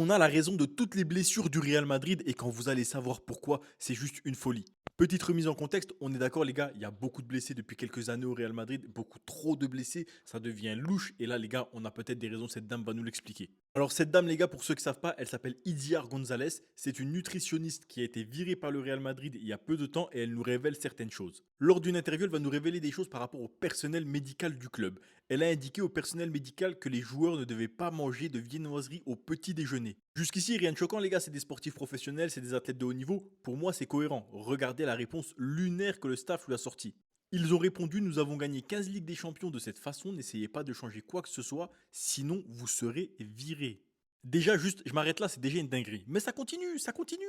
On a la raison de toutes les blessures du Real Madrid et quand vous allez savoir pourquoi, c'est juste une folie. Petite remise en contexte, on est d'accord les gars, il y a beaucoup de blessés depuis quelques années au Real Madrid, beaucoup trop de blessés, ça devient louche et là les gars, on a peut-être des raisons, cette dame va nous l'expliquer. Alors cette dame les gars, pour ceux qui ne savent pas, elle s'appelle Idiar Gonzalez, c'est une nutritionniste qui a été virée par le Real Madrid il y a peu de temps et elle nous révèle certaines choses. Lors d'une interview, elle va nous révéler des choses par rapport au personnel médical du club. Elle a indiqué au personnel médical que les joueurs ne devaient pas manger de viennoiserie au petit déjeuner. Jusqu'ici, rien de choquant, les gars, c'est des sportifs professionnels, c'est des athlètes de haut niveau. Pour moi, c'est cohérent. Regardez la réponse lunaire que le staff lui a sortie. Ils ont répondu: nous avons gagné 15 Ligues des Champions de cette façon, n'essayez pas de changer quoi que ce soit, sinon vous serez virés. Déjà, juste, je m'arrête là, c'est déjà une dinguerie. Mais ça continue, ça continue.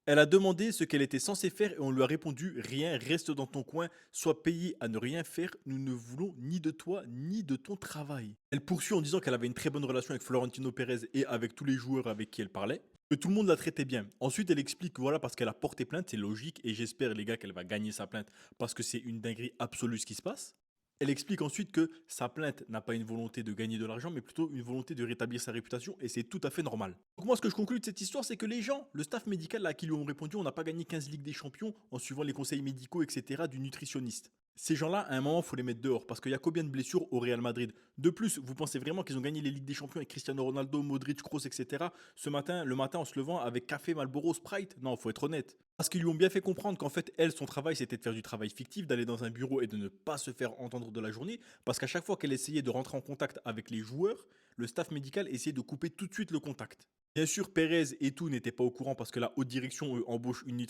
Elle a demandé ce qu'elle était censée faire et on lui a répondu: rien, reste dans ton coin, sois payé à ne rien faire, nous ne voulons ni de toi ni de ton travail. Elle poursuit en disant qu'elle avait une très bonne relation avec Florentino Pérez et avec tous les joueurs avec qui elle parlait, que tout le monde la traitait bien. Ensuite, elle explique que voilà, parce qu'elle a porté plainte, c'est logique et j'espère les gars qu'elle va gagner sa plainte parce que c'est une dinguerie absolue ce qui se passe. Elle explique ensuite que sa plainte n'a pas une volonté de gagner de l'argent, mais plutôt une volonté de rétablir sa réputation, et c'est tout à fait normal. Donc moi, ce que je conclus de cette histoire, c'est que les gens, le staff médical là, qui lui ont répondu, on n'a pas gagné 15 Ligues des Champions en suivant les conseils médicaux, etc., du nutritionniste. Ces gens-là, à un moment, il faut les mettre dehors, parce qu'il y a combien de blessures au Real Madrid? De plus, vous pensez vraiment qu'ils ont gagné les Ligues des Champions avec Cristiano Ronaldo, Modric, Kroos, etc. ce matin, le matin en se levant avec café, Marlboro, Sprite? Non, faut être honnête. Parce qu'ils lui ont bien fait comprendre qu'en fait, elle, son travail, c'était de faire du travail fictif, d'aller dans un bureau et de ne pas se faire entendre de la journée. Parce qu'à chaque fois qu'elle essayait de rentrer en contact avec les joueurs, le staff médical essayait de couper tout de suite le contact. Bien sûr, Pérez et tout n'étaient pas au courant parce que la haute direction embauche une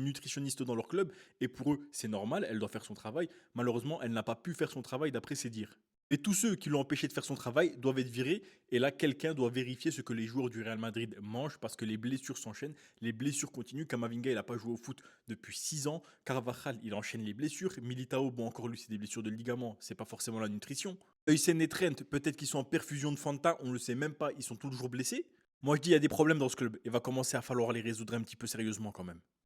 nutritionniste dans leur club et pour eux, c'est normal, elle doit faire son travail. Malheureusement, elle n'a pas pu faire son travail d'après ses dires. Et tous ceux qui l'ont empêché de faire son travail doivent être virés. Et là, quelqu'un doit vérifier ce que les joueurs du Real Madrid mangent parce que les blessures s'enchaînent, les blessures continuent. Kamavinga, il n'a pas joué au foot depuis 6 ans. Carvajal, il enchaîne les blessures. Militao, bon, encore lui, c'est des blessures de ligament, c'est pas forcément la nutrition. Heusen et Trent, peut-être qu'ils sont en perfusion de Fanta, on le sait même pas, ils sont toujours blessés. Moi, je dis, il y a des problèmes dans ce club. Il va commencer à falloir les résoudre un petit peu sérieusement quand même.